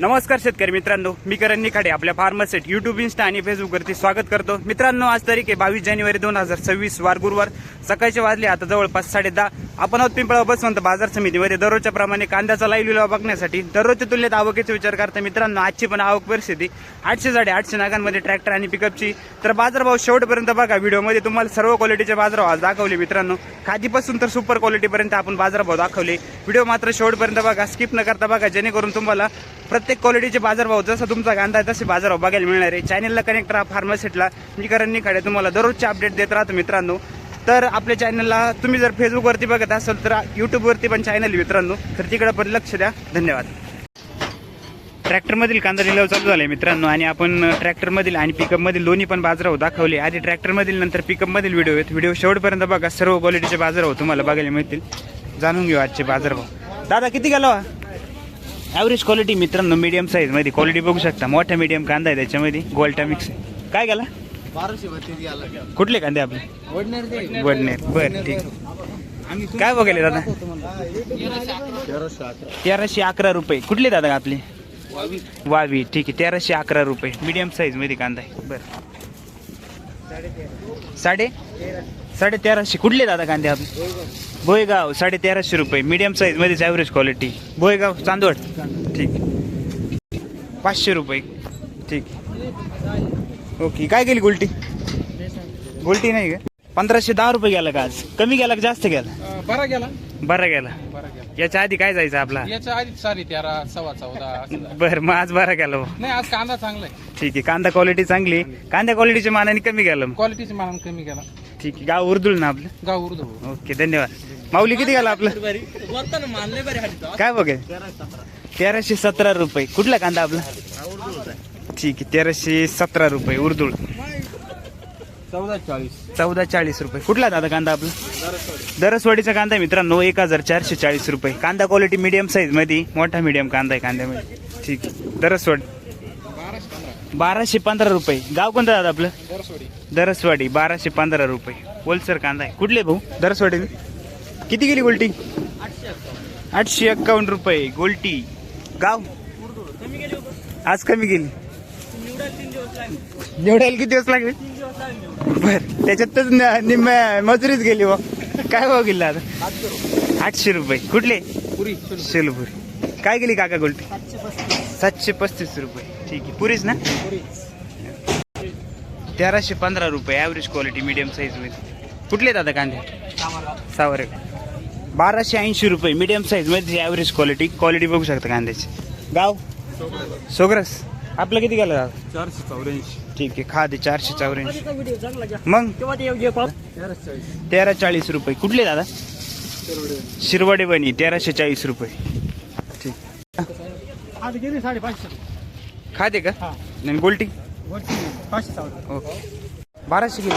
नमस्कार शेतकरी मित्रांनो, मी करण निखाडे आपल्या फार्मसेट यूट्यूब, इंस्टा आणि फेसबुकवरती स्वागत करतो. मित्रांनो, आज तारीख आहे 22 जानेवारी 2026 वार गुरुवार. सकाळचे वाजले आता जवळपास 10:30. आपण आहोत पिंपळा बसवंत बाजार समितीमध्ये दररोजच्या प्रमाणे कांद्याचा लाईव्ह लिलाव बघण्यासाठी. दररोजच्या तुलनेत आवकेचा विचार करता मित्रांनो, आजची पण आवक परिस्थिती 800-850 नागांमध्ये ट्रॅक्टर आणि पिकअपची. तर बाजारभाव शेवटपर्यंत बघा. व्हिडिओमध्ये तुम्हाला सर्व क्वालिटीचे बाजारभाव आज दाखवले मित्रांनो. खादीपासून तर सुपर क्वालिटीपर्यंत आपण बाजारभाव दाखवले. व्हिडिओ मात्र शेवटपर्यंत बघा, स्किप न करता बघा, जेणेकरून तुम्हाला प्रत्येक क्वालिटीचे बाजारभाव जसा तुमचा कांदा आहे तसे बाजारभाव बघायला मिळणार आहे. चॅनलला कनेक्ट राहा फार्मसेटला. मी करण निखाडे तुम्हाला दररोजचे अपडेट देत राहतो मित्रांनो. तर आपल्या चॅनलला तुम्ही जर फेसबुकवरती बघत असाल तर यूट्यूबवरती पण चॅनल मित्रांनो, तर तिकडे पण लक्ष द्या. धन्यवाद. ट्रॅक्टरमधील कांदा लिलाव चालू झाला आहे मित्रांनो, आणि आपण ट्रॅक्टरमधील आणि पिकअपमधील दोन्ही पण बाजारभाव दाखवले. आधी ट्रॅक्टरमधील नंतर पिकअपमधील व्हिडिओ आहेत. व्हिडिओ शेवटपर्यंत बघा, सर्व क्वालिटीचे बाजारभाव तुम्हाला बघायला मिळतील. जाणून घेऊ आजचे बाजारभाव. दादा किती गेला? ॲव्हरेज क्वालिटी मित्रांनो, मीडियम साईजमध्ये क्वालिटी बघू शकता. मोठा मीडियम कांदा आहे, त्याच्यामध्ये गोल्टा मिक्स आहे. काय गेला? 1232 कुठले कांदे आपले? वडनेर. बरं, ठीक. काय बघायले दादा? 1311 रुपये. कुठले दादा आपले? वावी. ठीक आहे, 1311 रुपये मीडियम साईजमध्ये कांदा आहे. बरं, 1350. कुठले दादा कांदे आपले? भोयगाव. 1350 रुपये मीडियम साईजमध्येच ॲव्हरेज क्वालिटी. भोयगाव चांदवड. ठीक. 500 रुपये. ठीक. ओके. काय गेली गुलटी? गुलटी नाही का? 1510 रुपये गेला का आज? कमी गेला का जास्त गेला? बरा गेला. याच्या आधी काय जायचं आपला? याच्या आधी 13, 14 बरं, मग आज बरा गेला. नाही, आज कांदा चांगला आहे. ठीक आहे, कांदा क्वालिटी चांगली. कांदा क्वालिटीच्या मानाने कमी गेलं. क्वालिटीचे मान कमी गेला. ठीक आहे. गाव उर्दुळ ना आपलं? गाव उर्दू. ओके, धन्यवाद. माऊली किती गेला आपलं? काय बघेल? 1317 रुपये. कुठला कांदा आपला? ठीक आहे, 1317 रुपये उर्दुळ. 1440 रुपये. कुठला दादा कांदा आपला? दरसवाडीचा कांदा आहे मित्रांनो, 1440 रुपये. कांदा क्वालिटी मीडियम साईज मध्ये, मोठा मीडियम कांदा आहे कांद्यामध्ये. ठीक आहे, दरसवाडी. 1215 रुपये. गाव कोणतं दादा आपलं? दरसवाडी. 1215 रुपये होलसेल कांदा आहे. कुठले भाऊ? दरसवाडी. किती गेली गोल्टी? 851 रुपये गोल्टी. गाव? आज कमी गेली. निवडायला किती दिवस लागले? बर, त्याच्यातच निम्म्या मजुरीच गेली. व काय भाव गेला आता? 800 रुपये. कुठले? शेलपुरी. काय गेली काका गोल्टी? 735 रुपये. ठीक आहे, पुरीच ना? 1315 रुपये ॲव्हरेज क्वालिटी मीडियम साईज मध्ये. कुठले दादा कांदे? सावरे. 1280 रुपये मीडियम साईज मध्ये ॲव्हरेज क्वालिटी बघू शकता कांद्याची. गाव? सोगरस. आपलं किती गेलं दादा? 484. ठीक आहे, खादे 484. मग 1340 रुपये. कुठले दादा? शिरवाडे बनी. 1340 रुपये. ठीक. खादे का? नाही, गोल्टी? ओके. 1200 गेली.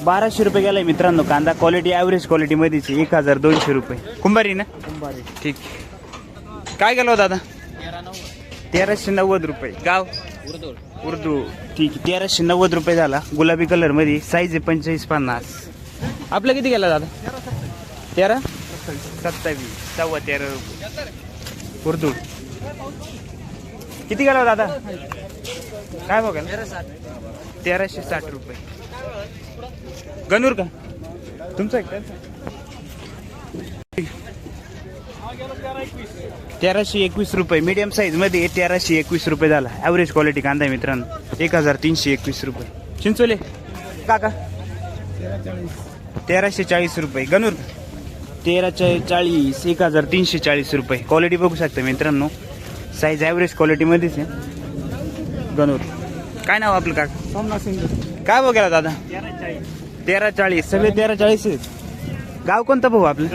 1200 रुपये गेलाय मित्रांनो कांदा. क्वालिटी ॲव्हरेज क्वालिटी मध्येच 1200 रुपये. कुंभारी ना? ठीक. काय गेलो दादा? 1390 रुपये. गाव? उर्दू. ठीक आहे, 1390 रुपये झाला. गुलाबी कलर मध्ये, साईज आहे 45-50. आपलं किती गेला दादा? 1327. 13.25 रुपये उर्दू. किती गेला दादा? काय बघा? 1360 रुपये. गणूर का तुमचं? 1321 रुपये मीडियम साईज मध्ये. 1321 रुपये झाला ॲव्हरेज क्वालिटी कांदा आहे मित्रांनो. 1321 रुपये. चिंचोले काका? 1340 रुपये. गणूर? 1340. 1340 रुपये. क्वालिटी बघू शकता मित्रांनो, साईज ॲव्हरेज क्वालिटी मध्येच आहे. गणूर. काय नाव आपलं काका? सोमनाथ सिंग. काय बघायला दादा? 1340. सगळे 1340 आहेत. गाव कोणतं भाऊ आपलं?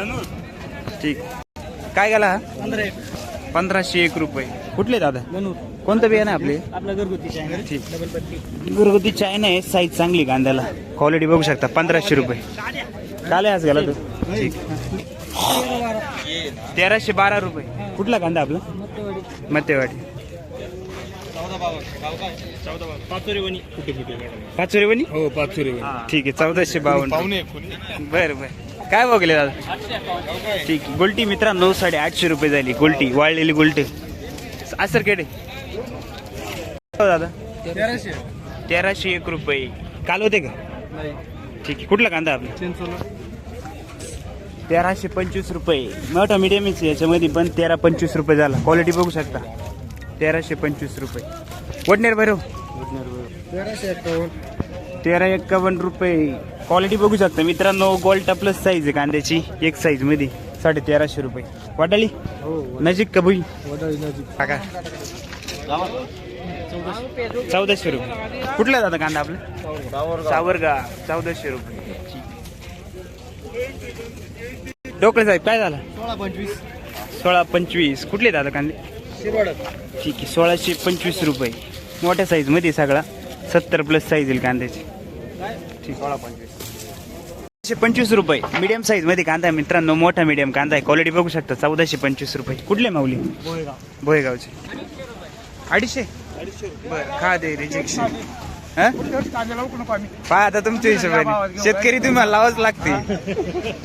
ठीक. काय गेला? 1501 रुपये. कुठले दादा? कोणतं बियाणं आपले? ठीक. घरगुती चायना आहे. साईज चांगली कांद्याला. क्वालिटी बघू शकता. 1500 रुपये. काल आज गेला तो. ठीक. 1312 रुपये. कुठला कांदा आपला? मतेवाडी. पाचोरीवणी. हो, 500. ठीक आहे, 1452. बरं बरं. काय बघले दादा? ठीक. गोल्टी मित्रांनो 850 रुपये झाली. गोल्टी वाळलेली गोल्टी. असर केडे हो दादा 1300 1301 रुपये. काल होते का? नाही ठीक आहे. कुठला कांदा आपला? चिंचोला 1325 रुपये. मोठा मीडियम याच्यामध्ये पण 13-25 रुपये झाला. क्वालिटी बघू शकता. 1325 रुपये. वडनेर भैरव 1351 रुपये. क्वालिटी बघू शकता मित्रांनो. गोल्टा प्लस साईज आहे कांद्याची. एक साईज मध्ये 1350 रुपये. वाटाळी नजीक का भुई काका 1400 रुपये. कुठला दादा कांदा आपला? सावरगा 1400 रुपये. डोकळे साहेब काय झालं? 16-25. कुठले दादा कांदे? ठीक आहे. 1625 रुपये. मोठ्या साईज मध्ये सगळा 70 प्लस साईज येईल कांद्याची. ठीक 1625 रुपये. मीडियम साईज मध्ये कांदा आहे मित्रांनो. मोठा मीडियम कांदा आहे. क्वालिटी बघू शकता. 1425 रुपये. कुठले माऊली? भोयगावचे 250. बरं खा दे रिजेक्शन. पहा आता तुमच्या हिशोबाने शेतकरी तुम्हाला लावाच लागते.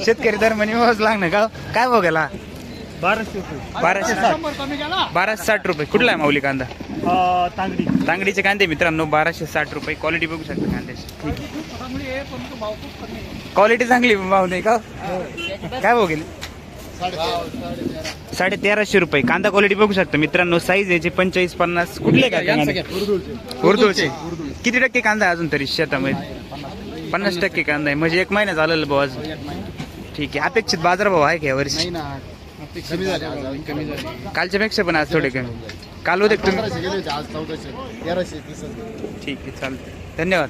शेतकरी दर म्हणे लावाच लागणार का? काय बघायला? 1260 रुपये. कुठला आहे माऊली कांदा? तांगडीचे कांदे मित्रांनो 1260 रुपये. क्वालिटी बघू शकता कांद्याची. क्वालिटी चांगली भाव नाही का? काय बघेल? 1350 रुपये. कांदा क्वालिटी बघू शकता मित्रांनो. साईज याचे 45-50. कुठले का उर्दूचे? किती टक्के कांदा आहे अजून तरी शेतामध्ये? 50% कांदा आहे. म्हणजे 1 महिना झालेला भाऊ अजून. ठीक आहे. अपेक्षित बाजारभाव आहे का यावर्षी? कालच्या पेक्षा पण आज थोडे कमी. काल होते तुम्ही? ठीक आहे चालतं. धन्यवाद.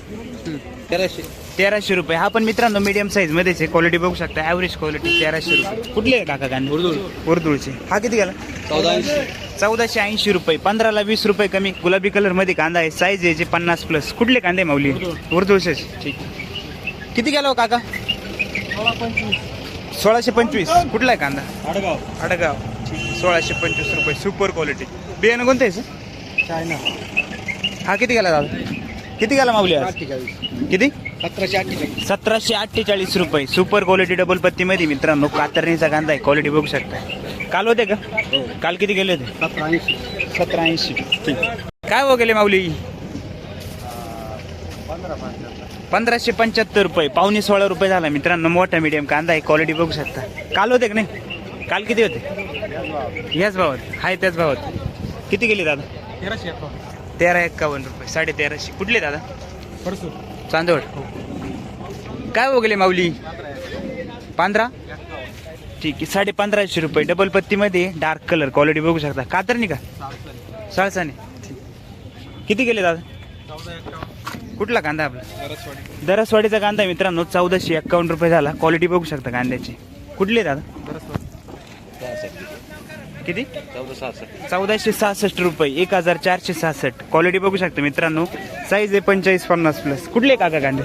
1300 रुपये. हा पण मित्रांनो मीडियम साईज मध्येच आहे. क्वालिटी बघू शकता. ॲव्हरेज क्वालिटी 1300 रुपये. कुठले आहे काका कांदे? उर्दूळचे. हा किती गेला? 1480 रुपये. 15ला 20 रुपये कमी. गुलाबी कलर मध्ये कांदा आहे. साईज याचे 50 प्लस. कुठले कांदे माऊली? उर्दूळचे. ठीक. किती गेला हो काका? 1625. कुठला आहे कांदा? अडगाव. 1625 रुपये. Super quality. बियाणं कोणतं आहे सर? चायना. हा किती गेला दादा? किती गेला माऊली आज? किती? 1748 रुपये. सुपर क्वालिटी डबल पत्ती मध्ये मित्रांनो. कातरणीचा कांदा आहे. क्वालिटी बघू शकता. काल होते का? काल किती गेले होते? 1780. ठीक. काय हो गेले माऊली? 1575 रुपये. 15.5 रुपये झाला मित्रांनो. मोठा मीडियम कांदा आहे. क्वालिटी बघू शकता. काल होते का नाही? काल किती होते? याच भावात हाय त्याच भावात. किती गेले दादा? 1351 रुपये. 1350. कुठले दादा? चांदवड. काय हो गेले माऊली? 15. ठीक आहे. 1550 रुपये. डबल पत्ती मध्ये डार्क कलर. क्वालिटी बघू शकता. कातरणी का? साळसाने. किती गेले दादा? कुठला कांदा आपला? दरसवाडीचा कांदा मित्रांनो. 1451 रुपये झाला. क्वालिटी बघू शकता कांद्याची. कुठले दादा? किती? 1466 रुपये. 1466. क्वालिटी बघू शकता मित्रांनो. साईज आहे 45-50 प्लस. कुठले काका कांदे?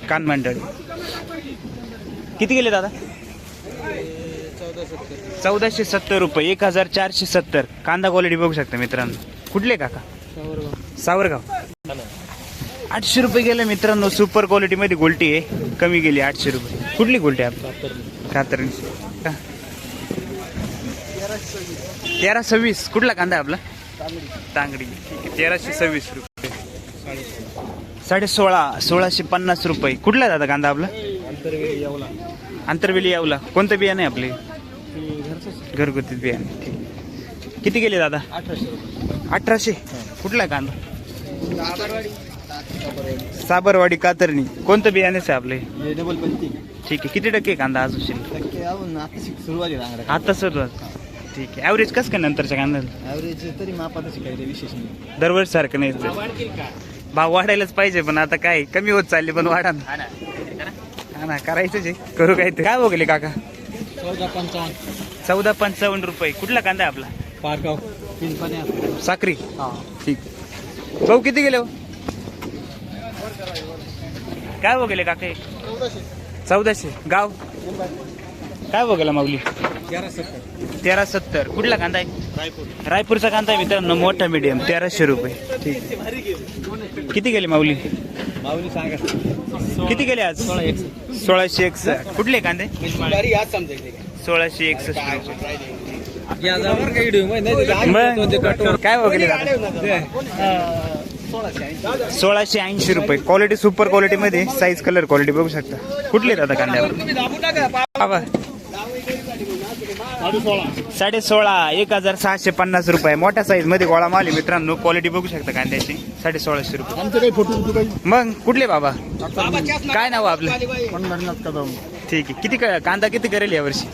कानमंडळी. किती गेले दादा? 1470 रुपये. 1470. कांदा क्वालिटी बघू शकता मित्रांनो. कुठले काका? सावरगाव. 800 रुपये गेले मित्रांनो. सुपर क्वालिटी मध्ये गोल्टी आहे. कमी गेली 800 रुपये. कुठली गोल्टी आपली? कातरणी. 1326. कुठला कांदा आपला? तांगडी. ठीक आहे. 1326 रुपये. 1650 रुपये. कुठला दादा कांदा आपला? आंतरवेली यावला. कोणतं बियाणं आहे आपले? घरगुती बियाणे. ठीक. किती गेले दादा? 1800. कुठला कांदा? साबरवाडी कातरणी. कोणतं बियाणे आहे आपले? ठीक आहे. किती टक्के कांदा अजून आता सुरुवात? ठीक आहे. ॲव्हरेज कसं काय नंतरच्या कांद्याला? ॲव्हरेज तरी मापातच काही विशेष नाही. दरवर्षी सारखं नाही. भाव वाढायलाच पाहिजे पण आता काय कमी होत चालले. पण वाढा ना. हा ना करायचंच आहे. करू काय? काय बघले काका? 1455 रुपये. कुठला कांदा आहे आपला? पारगाव. साक्री. ठीक. भाऊ किती गेले हो? काय बघले काका? 1400. गाव काय बघायला माऊली? 1370. कुठला कांदा आहे? रायपूरचा कांदा आहे मित्रांनो. मोठा मीडियम 1300 रुपये. ठीक. किती गेले माऊली? किती गेले आज? 1661. कुठले कांदे? 1661 रुपये. काय बघले 1680 रुपये. क्वालिटी सुपर क्वालिटी मध्ये साईज कलर क्वालिटी बघू शकता. कुठले आहेत आता कांद्यावर बाबा? 16.5 1650 रुपये. मोठ्या साईज मध्ये गोळा माल आहे मित्रांनो. क्वालिटी बघू शकता कांद्याची. 1650 रुपये. आमचे काही फोटो काही मग कुठले बाबा? काय नाव आपलं? कदम ठीक आहे. किती कांदा किती करेल यावर्षी?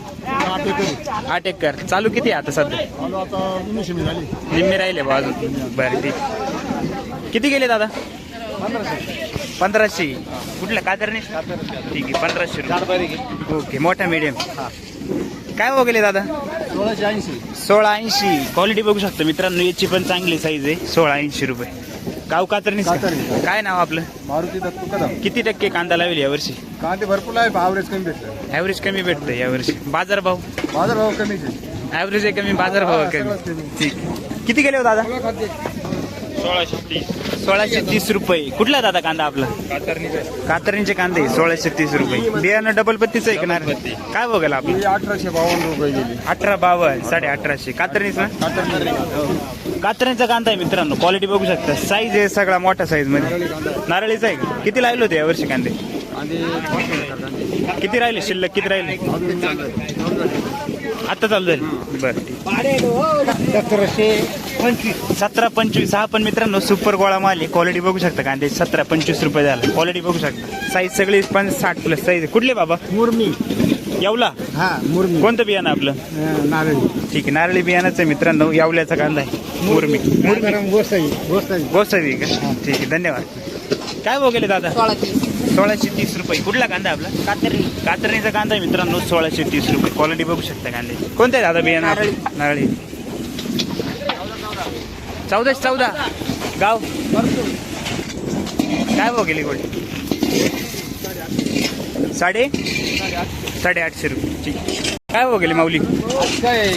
8 एकर. चालू किती आहे आता सध्या? आता 19 झाली. निम्मे राहिले बा अजून. बरं ठीक. किती गेले दादा? 1500. कुठल्या कातरणे? ठीक आहे 1500 रुपये. ओके. मोठा मीडियम. काय हो गेले दादा? 1680. क्वालिटी बघू शकता मित्रांनो. याची पण चांगली साईज आहे. 1680 रुपये. गाव कातरणी. काय नाव आपलं? मारुती दत्तू कदम. किती टक्के कांदा लावेल यावर्षी? कांदे भरपूर आहे, ॲव्हरेज कमी भेटलं. ॲव्हरेज कमी भेटतं यावर्षी. बाजारभाव? बाजारभाव कमीच आहे. ॲव्हरेज आहे कमी, बाजारभाव कमी. ठीक. किती गेले हो दादा? 1630 रुपये. कुठला दादा कांदा आपला? कातरणीचे कांदे 1630 रुपये. बियाणं डबल पत्तीचं ऐकणार. काय बघायला आपलं? 1852 रुपये गेली. 1852 1850. कातरणीच ना? कातरणीचा कांदा आहे मित्रांनो. क्वालिटी बघू शकता. साईज आहे सगळा मोठा साईज मध्ये. नारळीचा आहे का? किती लागले होते यावर्षी कांदे? किती राहिले शिल्लक? किती राहिले आता चालू झाले? बरं ठीक. 1725. हा पण मित्रांनो सुपर गोळा माल आहे. क्वालिटी बघू शकता कांदे. 1725 रुपये झाला. क्वालिटी बघू शकता. साईज सगळी 60+ साईज. कुठले बाबा? मुरमी. येवला. हा मुरमी. कोणतं बियाणं आपलं? नारळी. ठीक आहे. नारळी बियाणाचं आहे मित्रांनो. येवल्याचा कांदा आहे. मुरमी. गोसाई. गोसावी का? ठीक आहे. धन्यवाद. काय भाव गेले दादा? 1630 रुपये. कुठला कांदा आपला? कातरणीचा कांदा आहे मित्रांनो. 1630 रुपये. क्वालिटी बघू शकता कांदे. कोणतं आहे दादा बियाणं? नारळी. 1414. गाव काय भाव गेली गोळी? 850 रुपये. ठीक. काय भाव गेली माऊली? काय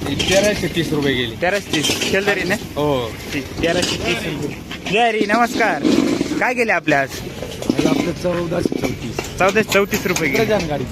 1330 रुपये गेली. 1330. शेलदरी ना? हो. ठीक. 1330 रुपये. जय हरी. नमस्कार. काय गेले आपल्या आज? आपलं 1434. 1434 रुपये गेले. गाडी